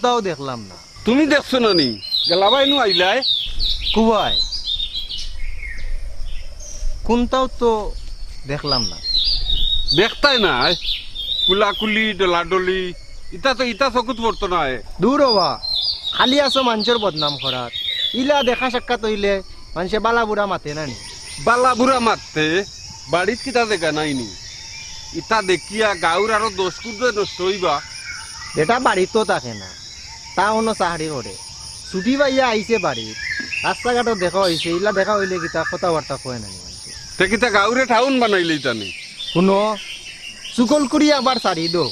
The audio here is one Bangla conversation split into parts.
তাও দেখলাম না। তুমি দেখছো না নি গেলাবাই নু আইলাই কুয়ায় কোনটাও তো দেখলাম না। দেখতাই না কুলাকুলি ডলাডলি ইটা চকুত পড়তো না। দূর হওয়া খালি আছো মানুষের বদনাম করার। ইলা দেখা সাক্ষাৎ হইলে মানুষে বালা বুড়া মাতে না নি? বালা বুড়া মারতে বাড়িত কিতা দেখা নাইনি ইটা দেখিয়া গাঁর আরো 10 কুড়ে নষ্ট হইবা। এটা বাড়িতো থাকে না, তা অন্য চাকরি করে। ছুটি পাইয়া আইছে বাড়িত, রাস্তাঘাটত দেখা হয়েছে। ইলা দেখা হইলে কিতা কথাবার্তা কয় না মানুষে? তে কিতা গাঁরে টাউন বানাইলে ইটানি? শুনো, চুকল করি আবার সারি দো।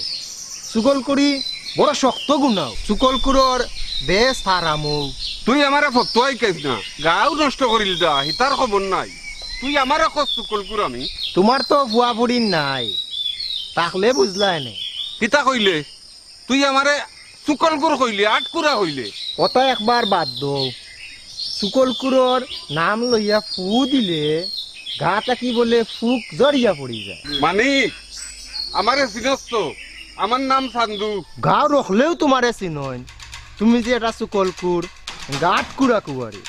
চুকল করি বড় শক্ত গুণাও। চুকল কুরর বেশ হারামো। তুই আমারে ফতোয়াই কেস না, গাঁও নষ্ট করিল দা হিতার খবর নাই। তুই আমারে কস চুকলকুর আমি? তোমার তো বুয়া বুড়ি নাই, তাহলে বুঝলাই নে। কিতা কইলে? তুই আমারে চুকলকুর কইলে আটকুরা হইলে? কত একবার বাদ দো। চুকলকুরর নাম লইয়া ফু দিলে গাটা কি বলে ফুক জড়িয়া পড়ি যায়। মানিক আমারে চিনস তো? আমার নাম সান্দু। গাও রখলেও তোমারে চিনইন। তুমি যে এটা চুকলকুর গাট কুড়া কুয়ারি।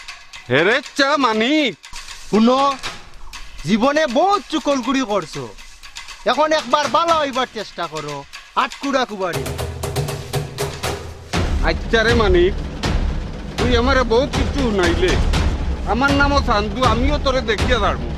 হেরে চা মানিক, শুনো, জীবনে বহুত চুকলকুড়ি করছো, এখন একবার ভালো হইবার চেষ্টা করো। আটকুড়া কুবারি। আচ্ছারে মানিক, তুই আমারে বহুত কিছু শুনাইলে। আমার নামও সান্দু, আমিও তোরে দেখিয়া দাঁড়বো।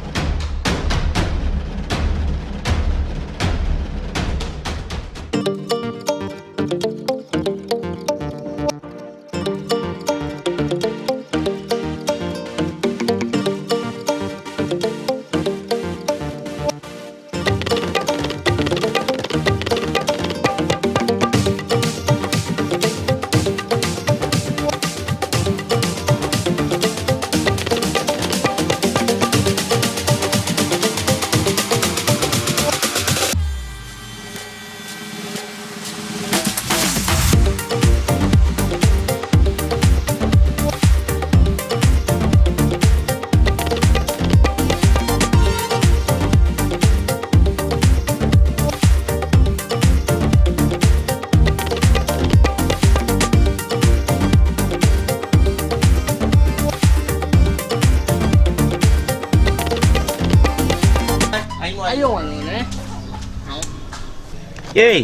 এই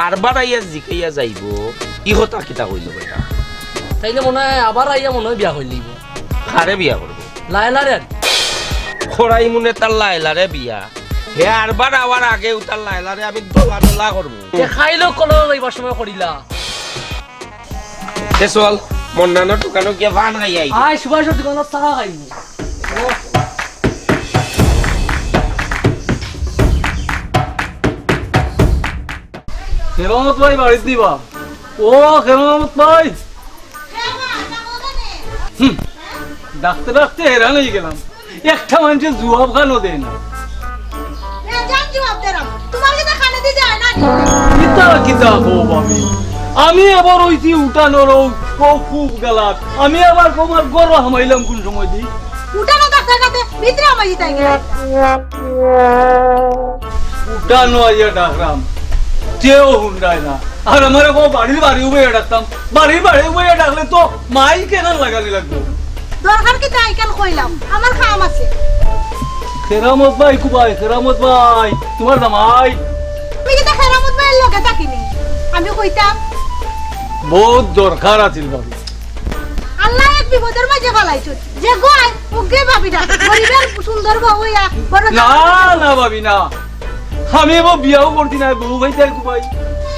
আরবার আইয়া জিকাইয়া যাইব ই হতা কিতা কইল বেটা? তাইলে মনে হয় আবার আইয়া মনে হয় বিয়া হইলিব। কারে বিয়া করবো? লায়লারে খরাই মনে তার লাইলারে বিয়া। হে আরবার আওয়ার আগে তার লাইলারে আমি দোলা দোলা করবো। খাইলেও কোনো লইবার সময় করিলা। এ চল মন্নানো টুকানো গিয়া ভান খাইয়া আই। আয় সুভাষের দোকানত চাহা খাইনি। কেরামত ভাই বাড়ি দিবা? ও কেরামত ভাই, ডাকতে ডাকতে হেরান হয়ে গেলাম। একটা মানুষের জবাব খানো দেয় না। আমি এবার হইছি উঠানোর খুব গেলাম। আমি আবার তোমার গর্ব হামাইলাম কোন সময় দিই? উঠানো আইয়া ডাকলাম, কেউ হুন্ডায় না। আর আমার বাড়ির বাড়ি উবে ডাকতাম, বাড়ির বাড়ি উবে ডাকলে তো মাই কেন লাগানি লাগবে? দরকার কি তাই কেন কইলাম, আমার কাম আছে। কেরামত ভাই কুবাই, কেরামত ভাই তোমার জামাই। আমি কি কেরামত ভাইয়ের লগে থাকিনি? আমি কইতাম বহুত দরকার আছিল ভাবি। আল্লাহ এক বিপদের মাঝে ফেলাইছো, যে গয় ওকে ভাবি না গরিবের সুন্দর বউ হইয়া বড়। না না ভাবি না, আমি এবার বিয়াও করছি না, বউ ভাই তাই কুবাই।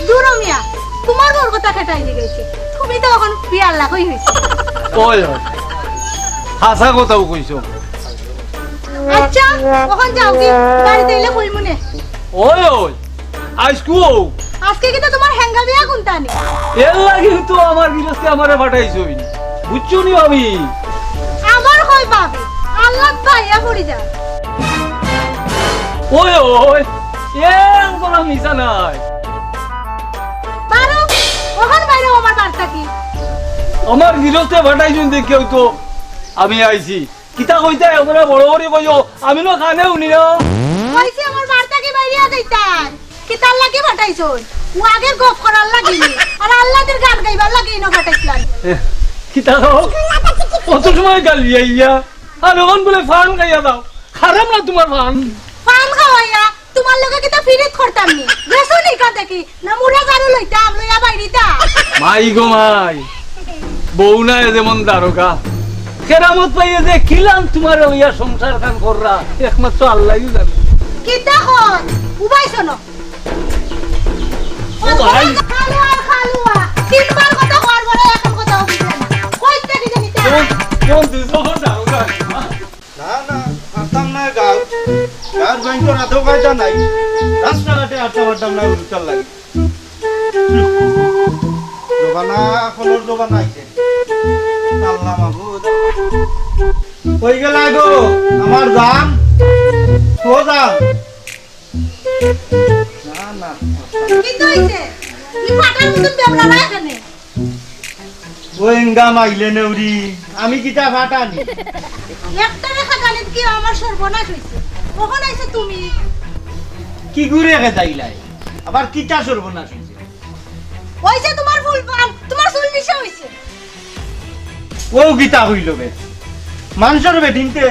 দূর মিয়া, তোমার বউর কথা খেটাই দিয়ে গেছে। তুমি তো এখন বিয়ার লাখই হইছো। ওই হাসা কথাও কইছো। আচ্ছা কখন যাও কি? বাড়িতে এলে কই মনে। ওই ওই আজকু আজকে কি তো তোমার হ্যাঙ্গা বিয়া গুনতানি? এর লাগি তো আমার গৃহস্থে আমারে পাঠাইছো, বুঝছো নি আমি? আমার কই পাবে, আল্লাহ ভাইয়া পড়ি যা। ওই ওই এ কোনো মিশা নাই। পারো কখন বাইরে আমার বার্তা কি? আমার গৃহস্থে পাঠাইছো দেখেও তো আমি আইছি। কিতা কইতা আমরা বড় করে কইও, আমি না কানে শুনি না। কইছি আমার বার্তা কি বাইরে যাইতা? কি তার লাগি পাঠাইছো? ও আগে গপ করার লাগিনি আর আল্লাহদের গান গাইবার লাগি না ফাটাইছিলাম কিতা কত সময় গালি আইয়া আর ওখান বলে ফান গাইয়া দাও খারাপ না তোমার ফান পান খাওয়াইয়া তোমার লগে কিতা ফিরিত করতাম নি গেছো নি কা দেখি না মুড়া গাড়ু লইতাম লইয়া বাইরিতা মাই গো মাই বউ না যেমন দারোগা কেরামত পাইয়ে যে কিলাম তোমার লইয়া সংসার খান কররা একমাত্র আল্লাহই জানে কিতা হন উবাইছো না ও ভাই খালুয়া তিনবার কথা কর বলে এখন কথা হইছে না কইতে কি জানি তা কোন দুজন দারোগা না না আতাম না গাও গার জয়েন করা তো কাজটা নাই রাস্তাঘাটে আটটা বাট্টাম না উঠতাল লাগে দোকানা খোলর দোকান আইছে আল্লাহ মাহবুব কই গেলা গো আমার জান তো জান না না কি কইছে কি ফাটার মতন বেবলা না এখানে ওই ইনকাম আইলে নেউরি আমি কিটা ফাটানি একটা রেখা জানিত কি আমার সর্বনাশ হইছে কখন আইছে তুমি কি ঘুরে গে যাইলাই আবার কিটা সর্বনাশ হইছে হইছে তোমার ফুল পাম তোমার চুল নিশা হইছে ও গীতা হইল বে মানুষের বেটিনতে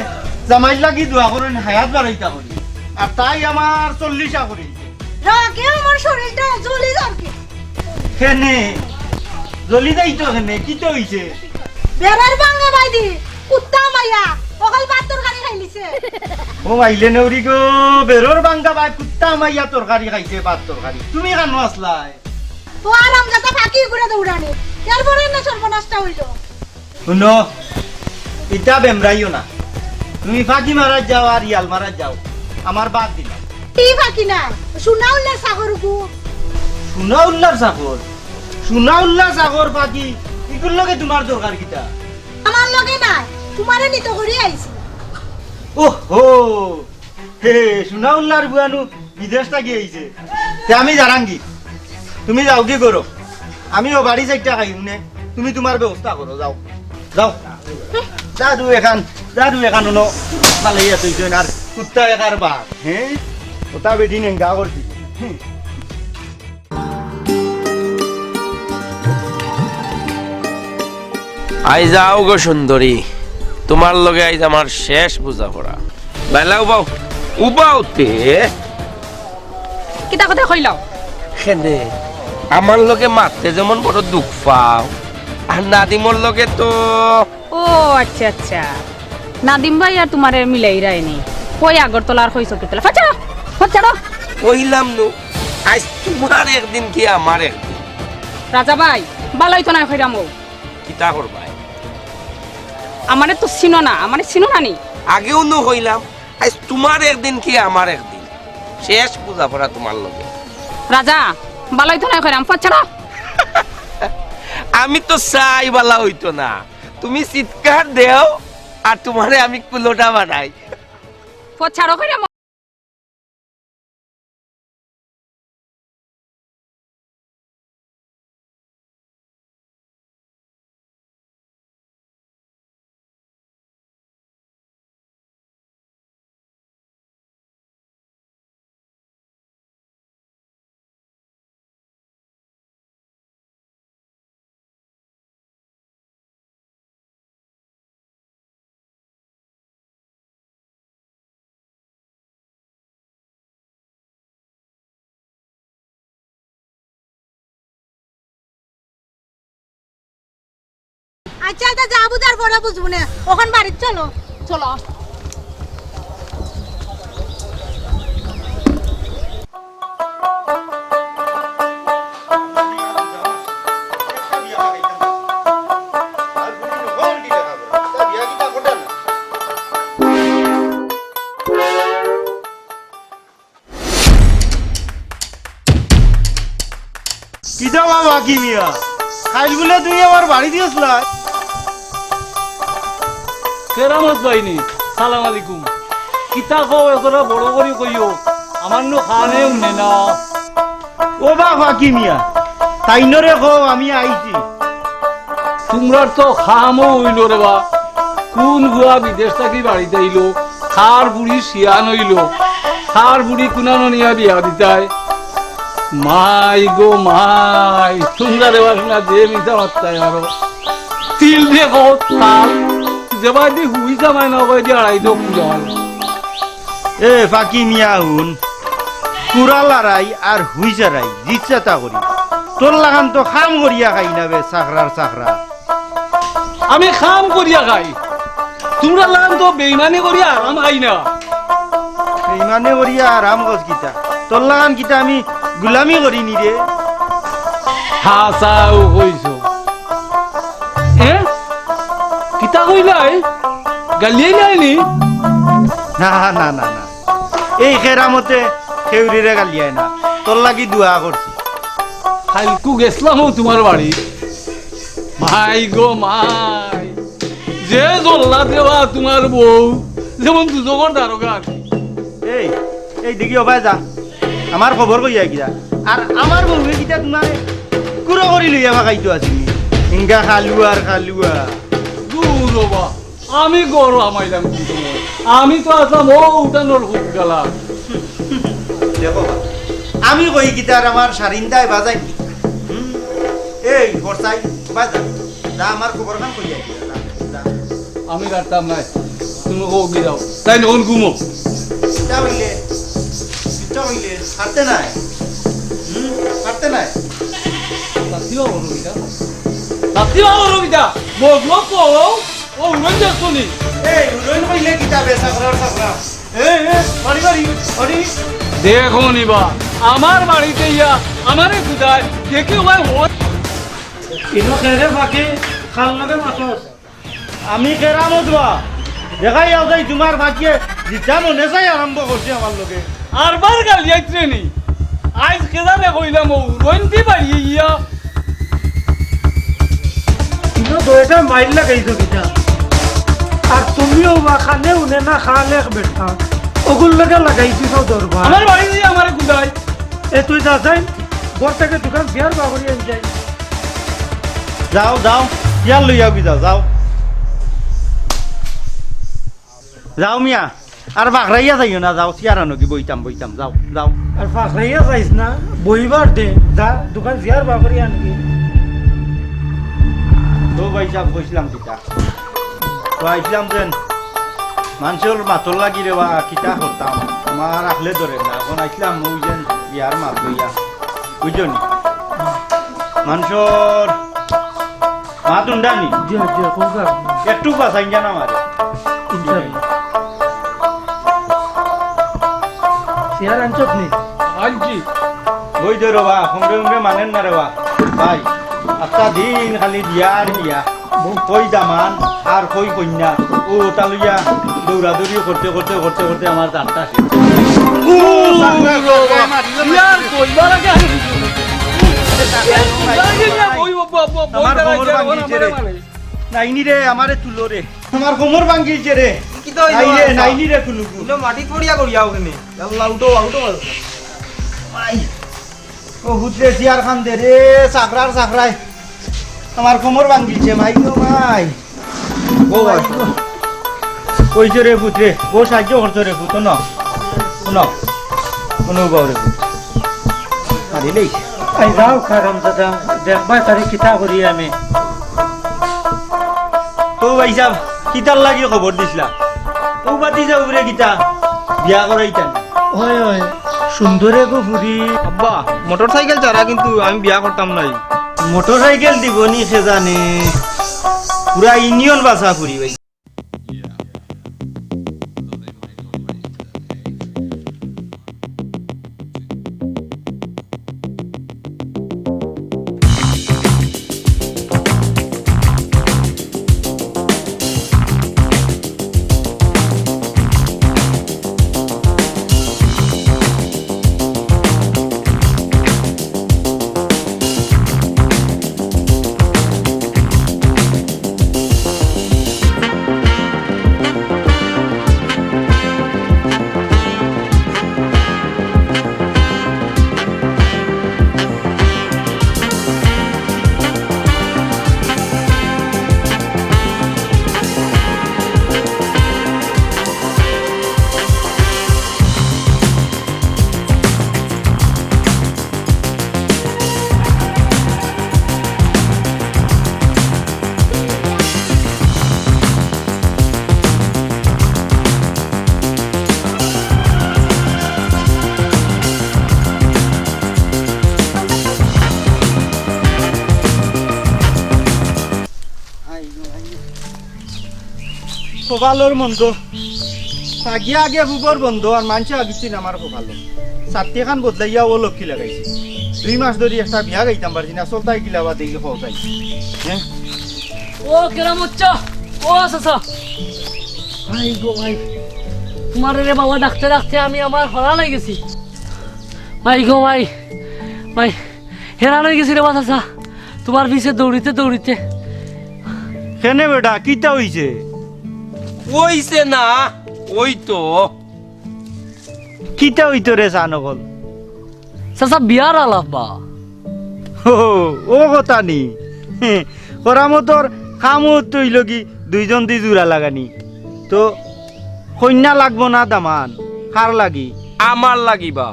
জামাই লাগি দোয়া করেন হায়াত বাড়াইতা করি আর তাই আমার 40 করিছে রাগে আমার শরীরটা জ্বলে যাচ্ছে কেনে জলি যাইতো কেনে কি তো হইছে বেড়ার ভাঙা বাইদি কুত্তা মাইয়া ওখাল ভাত তরকারি খাইলিছে ও আইলে নৌরি গো বেরোর বাঙ্গা বাই কুত্তা মাইয়া তরকারি খাইছে ভাত তরকারি তুমি কেন আসলাই তো আরাম যাতা ফাঁকি করে দৌড়ানি এরপরে না সর্বনাশটা হইল শুনো ইটা বেমরাইও না তুমি ফাঁকি মারা যাও আর ইয়াল মারা যাও আমার বাদ দিলাম কি ফাঁকি না শুনা উল্লা সাগর গু সোনা উল্লার চাকর সোনা উল্লার চাকর ফাঁকি ইগুর লগে তোমার দরকার কিটা আমার লগে নাই তোমারে নিত করি আইছি ওহো হে সোনা উল্লার বুয়ানু বিদেশটা গিয়েছে তে আমি জানাঙ্গি তুমি যাও কি করো আমিও বাড়ি চাইটা খাইম নে তুমি তোমার ব্যবস্থা করো যাও যাও দাদু এখান হলো ভালো আছে আর কুত্তা একার বাঘ হ্যাঁ ওটা বেটি নেঙ্গা করছি আইজ আও গো সুন্দরী তোমার লগে আইজ আমার শেষ বোঝাপড়া বেলা উবাও উবাওতে কিতা কথা কইলাও খেদে আমার লগে মারতে যেমন বড় দুঃখ পাও আর নাদিমর লগে তো ও আচ্ছা আচ্ছা নাদিম ভাই আর তোমারে মিলাই রায়নি কই আগরতলার কই চকিতলা ফাচাড়ো ফাচাড়ো কইলাম নু আজ তোমার একদিন কি আমার একদিন রাজা ভাই বালাই তো নাই কইরামো কিতা করবাই আমারে তো চিনো না আমারে চিনো না নি আগেও নু হইলাম আজ তোমার একদিন কি আমার একদিন শেষ বোঝাপড়া তোমার লগে রাজা বালাই তো নাই কইরাম ফাচাড়ো আমি তো চাই বালা হইতো না তুমি চিৎকার দেও আর তোমারে আমি কুলোটা বানাই ফাচাড়ো কইরাম আচ্ছা তা যাবো তার পরে বুঝবো না ওখান বাড়ি চলো চলো কিটা বাবা কি মিয়া খাইল বলে তুই আমার বাড়ি দিয়েছিলা কেরামত পাইনি সালাম আলাইকুম কিতা কও এতটা বড় করে কইও আমার নো খানে উনে না ও বাবা কি মিয়া তাইনরে কো আমি আইছি তোমরার তো খামও হইল রে বা কোন বুয়া বিদেশ থাকি বাড়িতে আইলো খার বুড়ি শিয়ান হইল খার বুড়ি কুনানো নিয়া বিয়া দিতাই মাই গো মাই তোমরা দেবার না যে মিটা মাত্তায় আরো তিল দেখো তাল যেবার দি হুই জামাই না ওই দি আড়াই তো পূজা এ ফাঁকি মিয়া হুন কুড়া লড়াই আর হুই চারাই জিচ্ছা করি তোর লাগান তো খাম করিয়া খাই না বে চাকরার চাকরা আমি খাম করিয়া খাই তোমরা লাগান তো বেইমানি করিয়া আরাম খাই না ইমানে করিয়া আরাম গছ গীতা তোর লাগান গীতা আমি গুলামি করি নি রে হাসাও কইছো এ কিতা কইলাই গালিয়ে নাইনি না না না না এই খেরামতে খেউরিরে গালিয়ায় না তোর লাগি দোয়া করছি কালকু গেছলাম তোমার বাড়ি মাই গো মাই যে জল্লা দেওয়া তোমার বউ যেমন দুজনের দারোগা আর কি। এই এই দেখি অবাই যা আমার খবর কইয়া গিয়া আর আমার বউয়ে গিতা তোমার কুড়ো করি লইয়া ভাগাইতো আছিনি ইংগা খালুয়া আর খালুয়া দূর বাবা আমি গরু আমাইলাম কি তোমার আমি তো আসলাম ও উঠানোর হুক গেলাম দেখো বা, আমি কই গিতার আমার সারিন্দায় বাজাই কি এই বর্ষাই বাজা যা আমার খবর খান কইয়া গিয়া যা আমি কাটতাম নাই তুমি কৌকি যাও তাই নখন ঘুমো চিন্তা হইলে হারতে নাই হারতে নাই তাতিও রবিতা তাতিও রবিতা বগলো কো ও উড়ন যাসনি এই উড়ন কইলে গিতা বেসাকরার সাকরা এই বাড়ি বাড়ি বাড়ি দেখো নিবা আমার বাড়িতে ইয়া আমারে খুদায় দেখি ওই হয় ইনো খেরে বাকি খাল লাগে মাছস আমি কেরামত বা দেখাই আও যাই তোমার ভাগ্যে জিতা মনে চাই আরম্ভ করছি আমার লগে আর বার গালিয়াইছে নি আজ কেদারে কইলাম ও রন্তি বাড়ি ইয়া ইনো দোয়েটা মাইল লাগাইছো কিটা আর তুমিও বা খানে উনে না খালে বেটা ওগুল লাগা লাগাইছিস দরবার আমার বাড়িতে আমারে খুদায় এ তুই যা যাই ঘর থেকে দোকান বিয়ার বাবরি আন যাই যাও যাও ইয়ার লইয়া কি যাও যাও যাও মিয়া আর বাঘরাইয়া যাইও না যাও চেয়ারা নকি বইতাম বইতাম যাও যাও আর ফাঁকরাইয়া যাইস না বইবার দে যা দোকান বিয়ার বাবরি আনবি তো ভাই সাহেব বসলাম কিতা তো আইসলাম যেন মানুষের মাতর লাগি রে বা কিতা করতাম আমার আখলে ধরে না এখন আইসলাম ওই যেন বিয়ার মাত লইয়া বুঝছো নি মানুষের মাত উন্ডানি জিয়া জিয়া কোকা একটু বাঁচাই জান আমার ইনশাআল্লাহ শেয়ার আনছত নি আনছি ওই যে রে বা সঙ্গে সঙ্গে মানেন না রে বা ভাই আচ্ছা দিন খালি বিয়া আর বিয়া কই জামান আর কই কন্যা ও তালুইয়া দৌড়াদৌড়ি করতে করতে করতে করতে আমার দাঁতটা শেষ ইয়ার কইবার আগে আমার কোমর ভাঙিছে রে নাইনি রে আমারে তুলো রে আমার কোমর ভাঙিছে রে নাইরে নাইনি রে কুলুকু মাটিত পড়িয়া করিয়া ওখানে আল্লাহ উঠো উঠো আই ও হুতরে চেয়ার খান দে রে চাকরার চাকরাই আমার কোমর ভাঙিছে ভাই গো ভাই ও ভাই কইছে রে পুত্রে ও সাহায্য করছো রে পুত ন শুনো কোনো বাউ রে মারিলেই আই যাও খারাম দাদা দেখবা তারে কিতা করি আমি তো ভাই সাহেব কিতার লাগি খবর দিছিলা ও বাতি যাও রে গীতা বিয়া করাইতাম হয় হয় সুন্দরে গো ফুরি আব্বা মোটর সাইকেল চারা কিন্তু আমি বিয়া করতাম নাই মোটর সাইকেল দিব নি সে জানে পুরা ইউনিয়ন বাসা ফুরি ভাই কপালর মন্দ আগিয়া আগে বুবর বন্ধ আর মানুষ আগিচ্ছি আমার কপালো চারটি খান বদলাইয়া ও লক্ষ্মী লাগাইছে 2 মাস ধরে একটা বিয়া গাইতাম পারছি না চলতাই গিলাবা দেখি খাওয়াই হ্যাঁ ও কেরামত ও চাচা ভাই গো ভাই তোমার রে বাবা ডাকতে ডাকতে আমি আমার হরা হয়ে গেছি ভাই গো ভাই ভাই হেরান হয়ে গেছি রে বা চাচা তোমার পিছে দৌড়িতে দৌড়িতে কেনে বেটা কিতা হইছে ওইছে না ওই তো কিতা হইতো রে সানকল চাচা বিয়ার আলাপ বা ও কথা নি করামতর কামত তৈল কি দুইজন দি জোড়া লাগানি তো কন্যা লাগবো না দামান কার লাগি আমার লাগিবা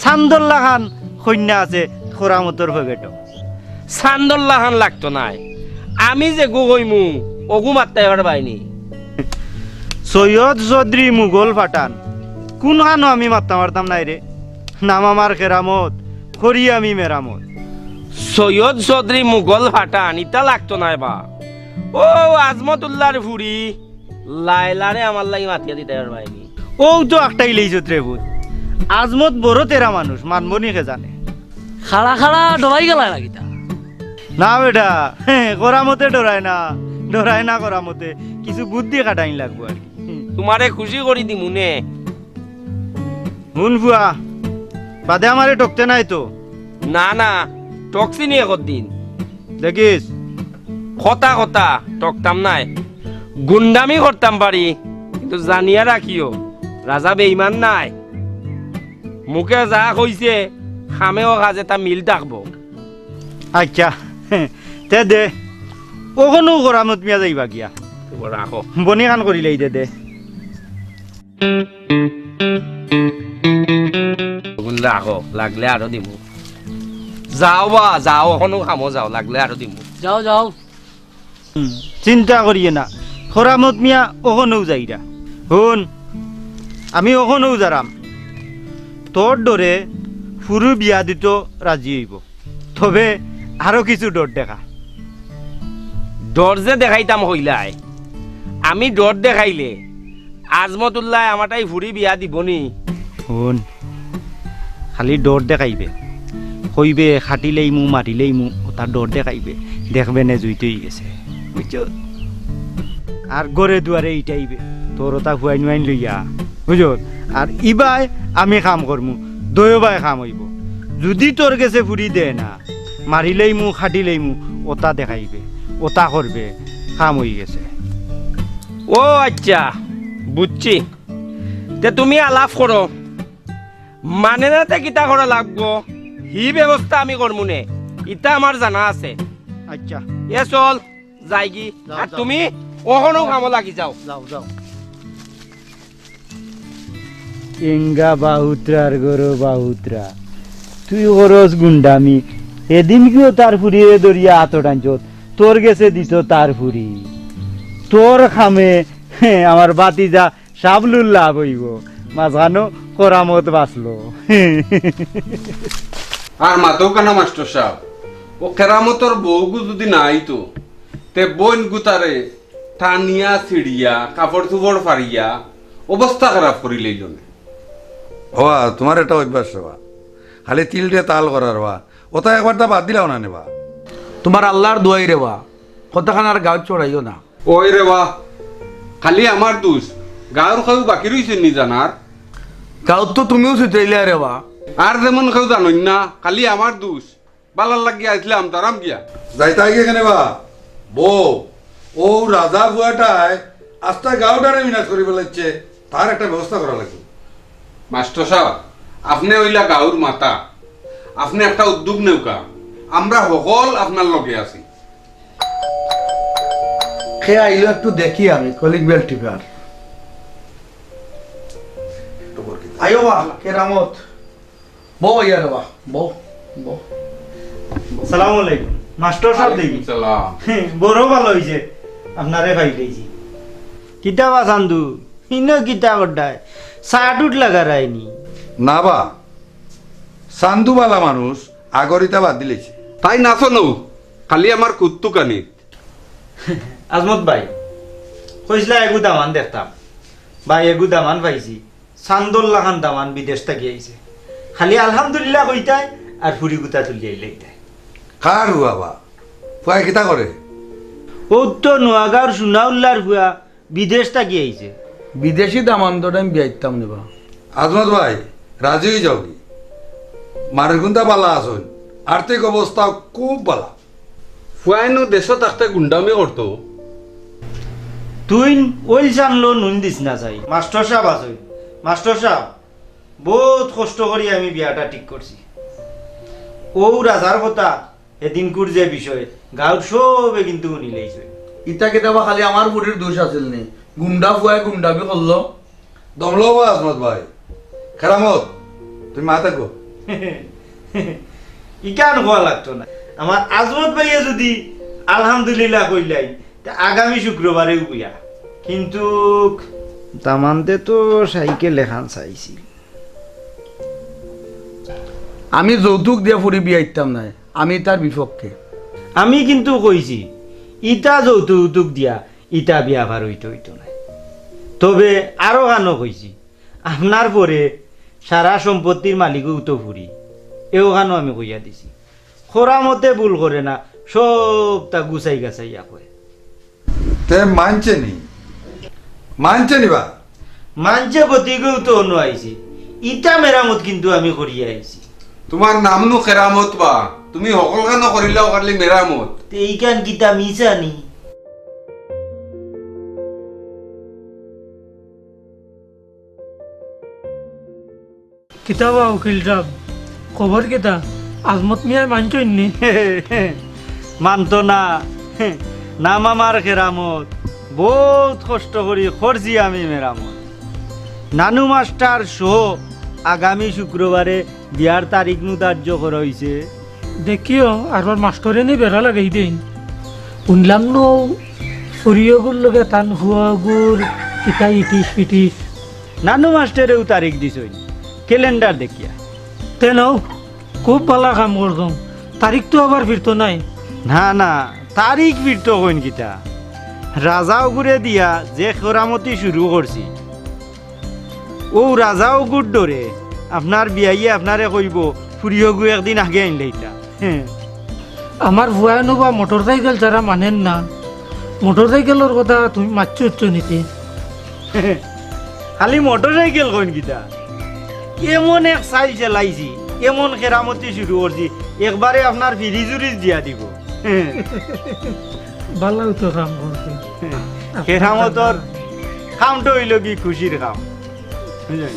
চান্দল্লা খান কন্যা আছে করামতর ভেগেট সান্দল্লাহান লাগতো নাই আমি যে গো হইমু অগু মারতে এবার বাইনি সৈয়দ চৌধুরী মুঘল ফাটান কোন খানো আমি মারতাম মারতাম নাই রে নাম আমার কেরামত করি আমি মেরামত সৈয়দ চৌধুরী মুঘল ফাটান ইটা লাগতো নাই বা ও আজমতুল্লাহর ফুড়ি লাইলারে আমার লাগি মাতিয়া দিতে এবার বাইনি ও তো একটাই লেইছত রে ভূত আজমত বড় তেরা মানুষ মানবনি কে জানে খাড়া খাড়া ডরাই গেলা লাগিতা না বেটা করামতে ডরায় না করামতে কিছু বুদ্ধি কাটাইন লাগবো আর কি তোমারে খুশি করি দি মুনে হুন ফুয়া বাদে আমারে টকতে নাই তো না না টকসি নিয়ে দিন দেখিস কথা কথা টকতাম নাই গুন্ডামি করতাম পারি কিন্তু জানিয়া রাখিও রাজা বেইমান নাই মুখে যা কইছে খামেও কাজে তা মিল থাকবো আচ্ছা তে দে ওখানেও করামত মিয়া যাইবা গিয়া রাখো বনি খান করিলেই দে রাখো লাগলে আরো দিমু যাও বা যাও এখনো খামো যাও লাগলে আরো দিমু যাও যাও চিন্তা করিয়ে না করামত মিয়া ওখানেও যাইরা হুন আমি ওখানেও যারাম তোর ডরে ফুরু বিয়া দিত রাজি হইব তবে আরো কিছু ডর দেখা ডর যে দেখাইতাম হইলাই আমি ডর দেখাইলে আজমতুল্লাহ আমারটাই ফুরি বিয়া দিবনি হুন খালি ডর দেখাইবে কইবে খাটিলেই মু মারিলেই মু তার ডর দেখাইবে দেখবে নে জুইতেই গেছে বুঝছ আর গড়ে দুয়ারে ইটাইবে তোর ওটা হুয়াই নুয়াইন লইয়া বুঝ আর ইবাই আমি কাম করমু দয়বাই কাম হইব যদি তোর গেছে ফুরি দে না মারিলেই মু খাটিলেই মু ওটা দেখাইবে ওটা করবে কাম হয়ে গেছে ও আচ্ছা বুঝছি তে তুমি আলাপ করো মানে না তে কিতা করা লাগবো হি ব্যবস্থা আমি করমুনে ইটা আমার জানা আছে আচ্ছা এ চল যাইগি যাও, আর যাও। তুমি ওখানেও কামো লাগি যাও যাও এঙ্গা বাহুত্রার গরো বাহুত্রা তুই ওরস গুন্ডামি এদিন কিও তার ফুরিয়ে দরিয়া আত টাঞ্চত তোর গেছে দিত তার ফুরি তোর খামে আমার বাতিজা সাবলুল্লাহ বইব মাঝখানো করামত বাঁচলো আর মাতো কানা মাস্টার সাহেব ও কেরামতর বউগু যদি নাই তো তে বোন গুতারে টানিয়া ছিড়িয়া কাপড় চুপড় ফারিয়া অবস্থা খারাপ করি লইল হওয়া তোমার এটা অভ্যাস হওয়া খালি তিল দিয়ে তাল করার হওয়া ওটা একবারটা বাদ দিলাও না নেবা তোমার আল্লাহর দোয়াই রেবা কতখান আর গাঁত চড়াইও না ওই রে বা খালি আমার দোষ গাঁর কেউ বাকি রইছে নি জানার গাঁত তো তুমিও সুতরাইলে রেবা আর যেমন কেউ জানই না খালি আমার দোষ বালার লাগিয়া আসলাম তারাম গিয়া যাইতে আগে কেনে বা বউ ও রাজা বুয়াটায় আস্তা গাঁওটারে বিনাশ করি ফেলাচ্ছে তার একটা ব্যবস্থা করা লাগবে মাস্টার সাহেব আপনি হইলা গাঁর মাতা আপনি একটা উদ্যোগ নেউকা আমরা সকল আপনার লগে আছি সে আইলো একটু দেখি আমি কলিং বেল টিপার আয়ো বা কেরামত বউ ইয়া রেবা বউ বউ সালাম আলাইকুম মাস্টার সাহেব দেখি সালাম বড় ভালো হয়েছে আপনারে ভাই দিয়েছি কিতা বা চান্দু ইনো কিতা করডায় সাটুট লাগা রায়নি না বা চান্দুবালা মানুষ আগরিতা বাদ দিলেছে তাই নাচো নৌ খালি আমার কুত্তু কানি আজমত ভাই কইসলা এগু দামান দেখতাম ভাই এগু দামান পাইছি চান্দোল্লা খান দামান বিদেশ থেকে আইছে খালি আলহামদুলিল্লাহ কইতাই আর ফুরি গুতা তুলিয়াই লাইতাই কার বাবা ফুয়াই কিতা করে ও তো নোয়াগাঁওর সোনাউল্লার ভুয়া বিদেশ থেকে আইছে বিদেশি দামান্তটা আমি বিয়াইতাম নেবা আজমত ভাই রাজি হয়ে যাও কি মারের গুন্দা বালা আসুন আর্থিক অবস্থা খুব বালা ফুয়াইনো দেশত থাকতে গুন্ডামি করতো তুই ওই জানলো নুন দিস না চাই মাস্টার সাহেব আসই মাস্টার সাহেব বহুত কষ্ট করি আমি বিয়াটা ঠিক করছি ও রাজার কথা এদিনকুর যে বিষয় গাঁৱৰ সবে কিন্তু উনি লাইছে ইটা কেতিয়াবা খালি আমার বুড়ির দোষ আছিল নি গুন্ডা ফুয়াই গুন্ডামি করলো দমলো আজমত ভাই খেরামত তুমি মা থাকো ইকান হওয়া লাগতো না আমার আজমত ভাইয়ে যদি আলহামদুলিল্লাহ কইলাই তা আগামী শুক্রবারে উইয়া কিন্তু তামানতে তো সাইকেল এখান চাইছিল আমি যৌতুক দিয়ে ফুরি বিয়াইতাম নাই আমি তার বিপক্ষে আমি কিন্তু কইছি ইটা যৌতুক দিয়া ইটা বিয়া ভার হইতো নাই তবে আরো গানও কইছি আপনার পরে সারা সম্পত্তির মালিকও তো ফুরি এও গানও আমি কইয়া দিছি খরা মতে ভুল করে না সব তা গুছাই গাছাইয়া কয় তে মানছে নি বা মানছে গতিকেও তো অন্য আইছি ইটা মেরামত কিন্তু আমি করিয়া আইছি তোমার নামনো কেরামত বা তুমি সকল গানো করিলাও কারলি মেরামত এইখান কিতা মিশানি কিতাবা উকিল সাহেব খবর কিতা আজমত মিয়া মানছইনি মানতো না নাম আমার কেরামত বহুত কষ্ট করি করছি আমি মেরামত নানু মাস্টার শো আগামী শুক্রবারে বিয়ার তারিখ ধার্য করা হয়েছে দেখিও আরবার মাস্টরে নি বেড়া লাগাই দেন শুনলাম নো ফুরিয়গুর লগে টান হুয়াগুর কিতা ইটিস পিটিস নানু মাস্টারেও তারিখ দিছই ক্যালেন্ডার দেখিয়া তেন খুব ভালো কাম করতাম তারিখ তো আবার ফিরতো নাই না না তারিখ ফিরত কইন কিতা রাজাও ঘুরে দিয়া যে খরামতি শুরু করছি ও রাজাও গুড় ডরে আপনার বিয়াইয়ে আপনারে কইব ফুরিয়গু একদিন আগে আনলে ইটা আমার ভুয়ানো বা মোটর সাইকেল যারা মানেন না মোটর সাইকেলের কথা তুমি মারছো উচ্চ নিতে খালি মোটর সাইকেল কইন কিতা এমন এক সাইল চালাইছি এমন কেরামতি শুরু করছি একবারে আপনার ফ্রিজ উরিজ দিয়া দিব ভালো তো কাম করছে কেরামতর কামটা হইল কি খুশির কাম বুঝলেন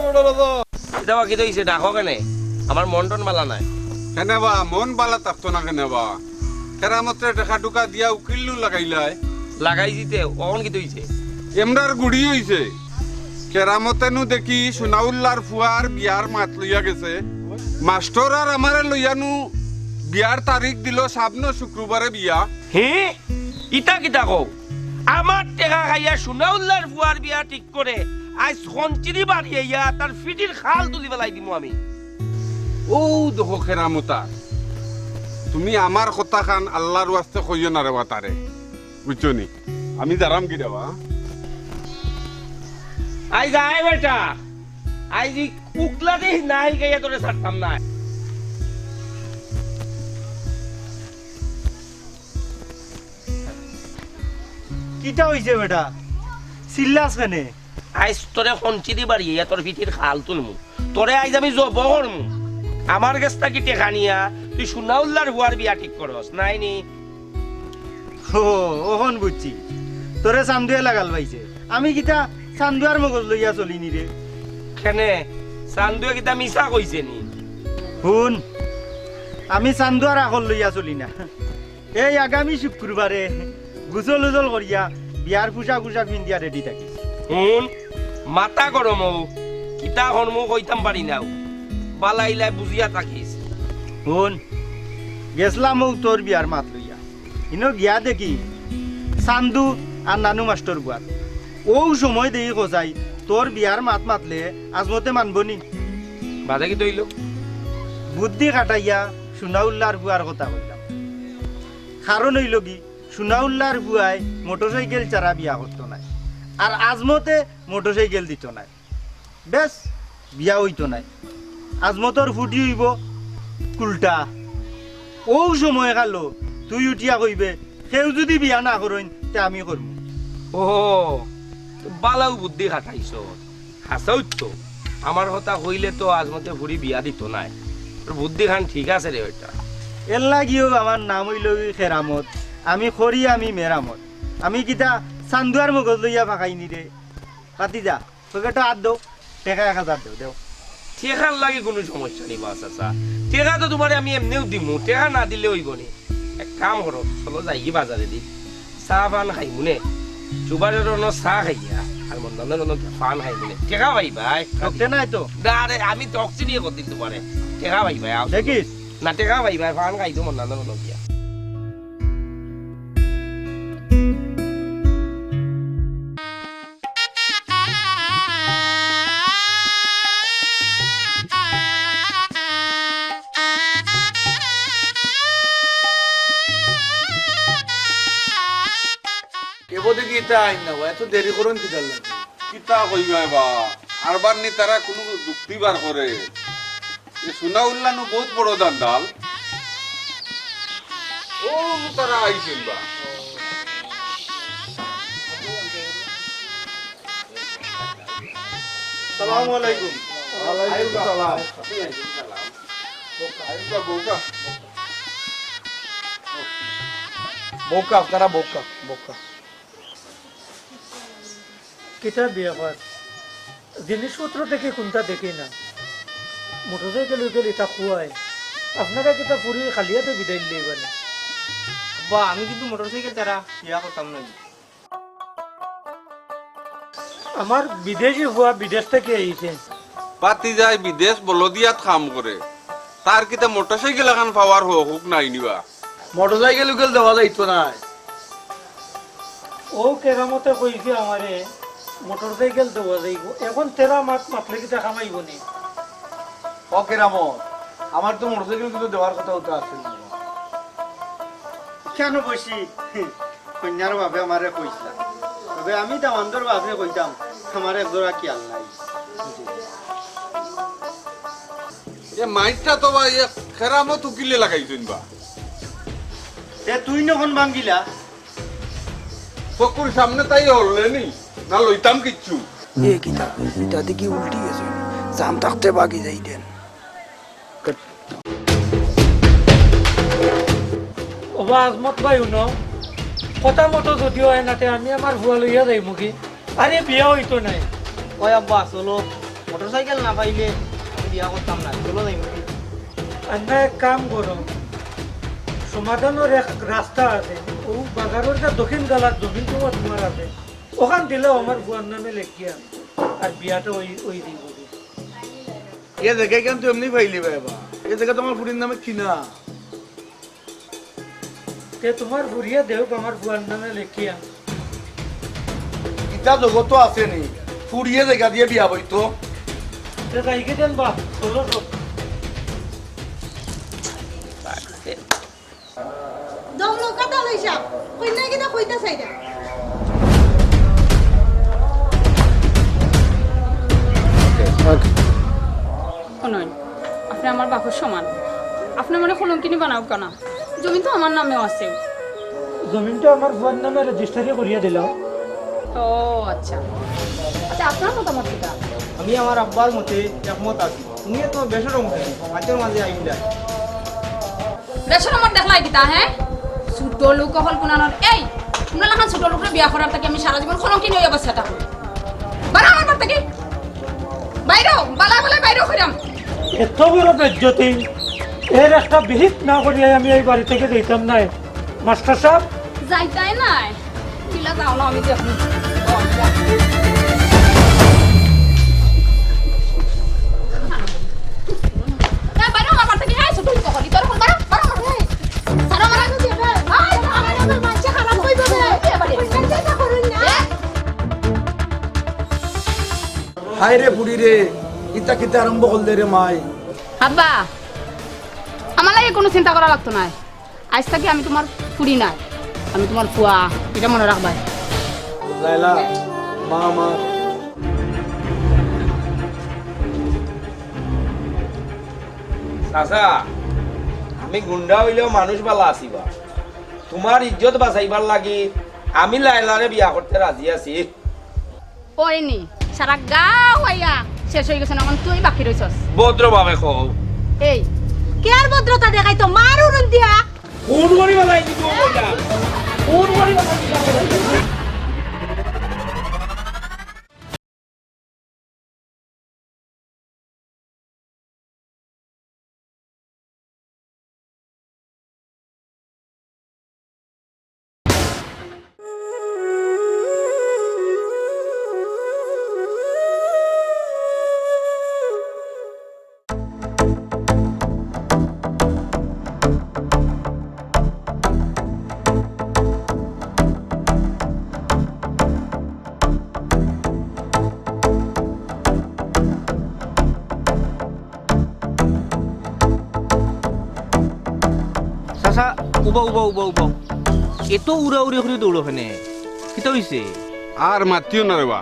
এটা বাকি হইছে ডাকো কেনে আমার মন টন বালা নাই কেনে বা মন বালা থাকতো না কেনে বা কেরামতের টাকা টুকা দিয়া উকিল্লু লাগাইলাই লাগাই দিতে কখন কি হইছে এমরার গুড়ি হইছে কেরামতেনু দেখি সোনাউল্লার ফুয়ার বিয়ার মাত লইয়া গেছে মাস্টার আর আমারে লইয়ানু বিয়ার তারিখ দিল সামনে শুক্রবারে বিয়া হে ইটা কিটা কও আমার টেকা খাইয়া সোনাউল্লার ফুয়ার বিয়া ঠিক করে আজ সঞ্চিরি বাড়িয়ে ইয়া তার ফিটির খাল তুলি বেলাই দিমু আমি ও দেখো কেরামতা তুমি আমার কথা খান আল্লাহর ওয়াস্তে কইও না রে বাতারে বুঝছো নি আমি দাঁড়াম কি দেবা আই যাই বেটা আই জি কুকলা দেই নাই গাইয়া তোরে ছাড়তাম না কিটা হইছে বেটা চিল্লাস কেনে আইস তোরে সঞ্চিরি বাড়িয়ে ইয়া তোর ফিটির খাল তুলমু তোরে আইজ আমি জব করমু আমার কাছটা কি টেকা নিয়া তুই সোনাউল্লার ফুয়ার বিয়া ঠিক করস নাই নি ও ওহন বুঝছি তোরে চান্দুয়ে লাগাল পাইছে আমি কিটা চান্দুয়ার মগজ লইয়া চলিনি রে কেনে চান্দুয়ে কিতা মিছা কইছে নি শুন আমি চান্দুয়ার আকল লইয়া চলি না এই আগামী শুক্রবারে গুজল উজল করিয়া বিয়ার পোশাক পিন্দিয়া রেডি থাকিস শুন মাতা গরম কিতা হনমু কইতাম পারি নাও বালাইলাই বুঝিয়া থাকিস শুন গেছলাম তোর বিয়ার মাত লইয়া ইনো গিয়া দেখি চান্দু আর নানু মাস্টর গুয়ার ও সময় দেখি কোচাই তোর বিয়ার মাত মাতলে আজমতে মানবনি বাধা কি তৈল বুদ্ধি কাটাইয়া সোনাউল্লার বুয়ার কথা কইলাম কারণ হইল কি সোনাউল্লার বুয়াই মোটরসাইকেল চারা বিয়া করতো নাই আর আজমতে মোটরসাইকেল দিত নাই বেশ বিয়া হইতো নাই আজমতর ফুটি হইব কুলটা ও সময় কালো তুই উঠিয়া কইবে সেও যদি বিয়া না করেন তে আমি করবো ও বালাও বুদ্ধি খাটাইছ হাসাও তো আমার কথা কইলে তো আজমতে ফুরি বিয়া দিত নাই তোর বুদ্ধি খান ঠিক আছে রে ওইটা এর লাগিও আমার নাম হইল খেরামত আমি খরি আমি মেরামত আমি কিতা চান্দুয়ার মগজ লইয়া ফাঁকাইনি রে পাতি যা তোকে তো আর দেও টেকা 1000 দেও দেও টেকার লাগে কোনো সমস্যা নেই বাস আচ্ছা টেকা তো তোমার আমি এমনিও দিমু টেকা না দিলে হইব নি এক কাম করো চলো যাই কি বাজারে দি চাহ পান খাইমু নে সুবারের চাহ খাইয়া আর মন্দানের পান খাইমু নে টেকা ভাই ভাই ঠকতে নাই তো আরে আমি টকছি নিয়ে করতে তোমারে টেকা ভাই ভাই দেখিস না টেকা ভাই ভাই পান খাই তো মন্দানের গিয়া এত দেরি করুন কি লাগে কিতা কইবা বা আরবার নি তারা কোনো যুক্তি বার করে এ সোনাউল্লাহ নু বহুত বড় দান্দাল ও তারা আইছেন বা সালামু আলাইকুম ওয়ালাইকুম সালাম বোকা তারা বোকা বোকা কিটা বিয়া কর জিনিসপত্র দেখে কোনটা দেখি না মোটরসাইকেল উইকেল এটা খুয়ায় আপনারা কিটা পুরি খালিয়াতে বিদায় দিলে এবারে বা আমি কিন্তু মোটরসাইকেল তারা বিয়া করতাম না আমার বিদেশি হওয়া বিদেশ থেকে আইছে পাতি যায় বিদেশ বলদিয়াত কাম করে তার কিতা মোটরসাইকেল এখন পাওয়ার হোক নাই নিবা মোটরসাইকেল উকেল দেওয়া যাইতো না ও কেরামতে কইছে আমারে মোটরসাইকেল দেওয়া যাইব এখন তেরা মাত মাতলে কিটা খামাইব নি ও কেরামত আমার তো মোটরসাইকেল কিন্তু দেওয়ার কথা হতো আসছিল কেন বসি কন্যার ভাবে আমারে কইছিলাম তবে আমি দামান্দর ভাবে কইতাম আমার একজোড়া খেয়াল নাই এ মাইটটা তো বা এ খেরামত উকিলে লাগাইছেন বা এ তুই নখন ভাঙ্গিলা চকুর সামনে তাই হলেনি না লইতাম কিচ্ছু এটা দেখি উল্টি গেছে জাম থাকতে বাকি যাই দেন ওবা আজমত ভাই শুনো কথা মতো যদিও হয় নাতে আমি আমার হুয়া লইয়া যাই মুখি আরে বিয়া হইতো নাই ওই আব্বা চলো মোটরসাইকেল না পাইলে আমি বিয়া করতাম না, চলো যাই। আমরা এক কাম করো, সমাধানের এক রাস্তা আছে, ও বাজারের যে দক্ষিণ গালার জমিন তোমার আছে, ওখান দিলেও আমার বুয়ার নামে লেখিয়া আর বিয়াটা ওই দিব। এ জায়গায় কেন তুই এমনি পাইলি বাবা? এ জায়গা তোমার বুড়ির নামে কিনা? তে তোমার বুড়িয়া দেও আমার বুয়ার নামে লেখিয়া। ইটা জগত আছে নি ফুড়িয়ে জায়গা দিয়ে বিয়া বইতো? তে যাইকে দেন বা চলো সব। দম নৌকা দল হিসাব কইনা কিনা কইতা চাইরা শুনুন, আপনি আমার বাপুর সমান, আপনি মনে কলঙ্কিনী বানাও কেন? জমি তো আমার নামেও আছে। জমিনটা আমার বুয়ার নামে রেজিস্টারি করিয়া দিলাম। ও আচ্ছা আচ্ছা, আপনার মতামত কিটা? আমি আমার আব্বার মতে একমত আছি। তুমি তো বেশর মতে মাঝের মাঝে আইন যায়। বেশর আমার দেখলাই কিতা? হ্যাঁ, ছোট লোক হল কোনানোর। এই তোমরা লাখান ছোট লোকরে বিয়া করার থেকে আমি সারা জীবন কলঙ্কিনী হয়ে অবস্থা থাকবো। বাড়া আমার বাড়ি থেকে বাইরেও বালা বলে বাইরেও কইরাম। এত বড় বেজ্জতি, এর একটা বিহিত না করিয়া আমি এই বাড়ি থেকে দিতাম নাই। মাস্টার সাহেব যাইতাই নাই, কিলা যাও না, আমি দেখুন। বাইরে আমার বাড়ি থেকে হ্যাঁ ছোট লোক হলি তোর বাড়া বাড়া আমার সারা মারা দিবি। আই আমার মানছে খারাপ কইব বে কইতা করুন না। হায় রে বুড়ি রে, ইটা কিতা আরম্ভ করলে রে মাই? আব্বা, আমার লাগে কোনো চিন্তা করা লাগতো না। আজ থেকে আমি তোমার ফুড়ি নাই, আমি তোমার ফুয়া, এটা মনে রাখবা। লাইলা মা আমার চাচা, আমি গুন্ডা হইলেও মানুষ বালা আছিবা। তোমার ইজ্জত বাঁচাইবার লাগি আমি লাইলারে বিয়া করতে রাজি আছি। ওই নি সারা গাঁও আইয়া শেষ হয়ে গেছে, এখন তুই বাকি রইছস। ভদ্রভাবে কও। এই কে আর ভদ্রতা দেখাই তো মার উড়ন দিয়া কোন বাড়ি বালাই দিব বললাম, কোন বাড়ি বালাই দিব। চাচা উবা উবা উবা উবা, এত উড়া উড়ি করে দৌড়ো ফেনে কিতা হইছে? আর মাতিও না রেবা,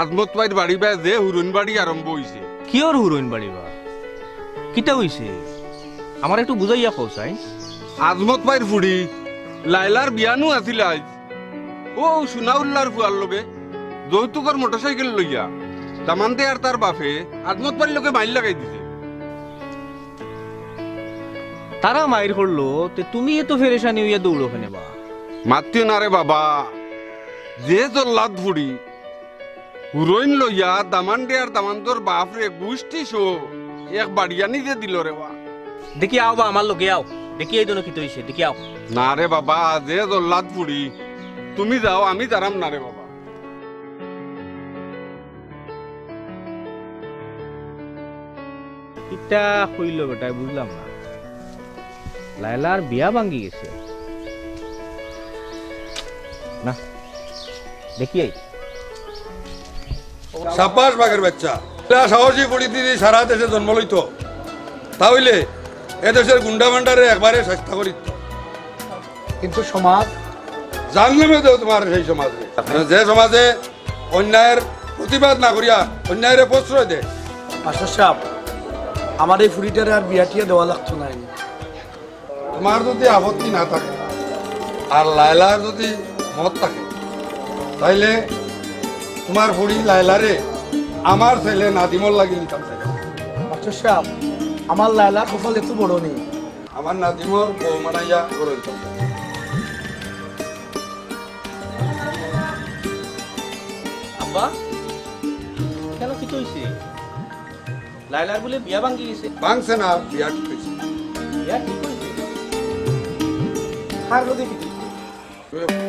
আজমত ভাইয়ের বাড়ি বাই যে হুরুন বাড়ি আরম্ভ হইছে। কিয়র হুরইন বাড়িবা? কিতা হইছে আমার একটু বুঝাইয়া কও চাই। আজমত ভাইয়ের ফুড়ি লাইলার বিয়ানু আছিল আজ। ও সুনাউল্লার ফুয়ার লগে যৌতুকর মোটরসাইকেল লইয়া দামানতে আর তার বাপে আজমত ভাইয়ের লগে মাইল লাগাই দিছে। তারা মাইর করলো তে তুমি এত ফেরেশানি হইয়া দৌড়ো ফেনে বা? মাতিও না রে বাবা, যে জল্লাদ ফুড়ি হুরইন লইয়া দামান্ডে আর দামান্তর বাপরে গুষ্টি শো এক বাড়িয়ানি যে দিল রে বা। দেখি আও বা আমার লগে আও, দেখি এই দোনো কিতা হইছে দেখি আও। না রে বাবা, যে জল্লাদ ফুড়ি তুমি যাও, আমি দাঁড়াম না রে বাবা। কিতা কইলো বেটা বুঝলাম না। লাইলার বিয়া ভাঙ্গি গেছে না, দেখি আই। সাব্বাস বাঘের বাচ্চা, এরা সাহসী পরিস্থিতি সারা দেশে জন্ম লইত, তাহলে এদেশের গুন্ডা ভান্ডারে একবারে চেষ্টা করিত। কিন্তু সমাজ জানলে দেও তোমার সেই সমাজে, যে সমাজে অন্যায়ের প্রতিবাদ না করিয়া অন্যায়ের প্রশ্রয় দেয়। মাস্টার সাহেব, আমার এই ফুড়িটারে আর বিয়াটিয়া দেওয়া লাগতো না। তোমার যদি আপত্তি না থাকে আর লাইলার যদি মত থাকে, তাইলে তোমার ফুড়ি লাইলারে আমার ছেলে নাদিমর লাগি নিতাম চাই। মাস্টার সাহেব, আমার লাইলার কপাল এত বড় নেই, আমার নাদিমর বউ মানাইয়া করে দিতাম। আব্বা কেন কি হইছে? লাইলার বলে বিয়া ভাঙ্গি গেছে। ভাঙছে না, বিয়া ঠিক হয়েছে। বিয়া ঠিক হয়েছে? কার লগে ঠিক হয়েছে?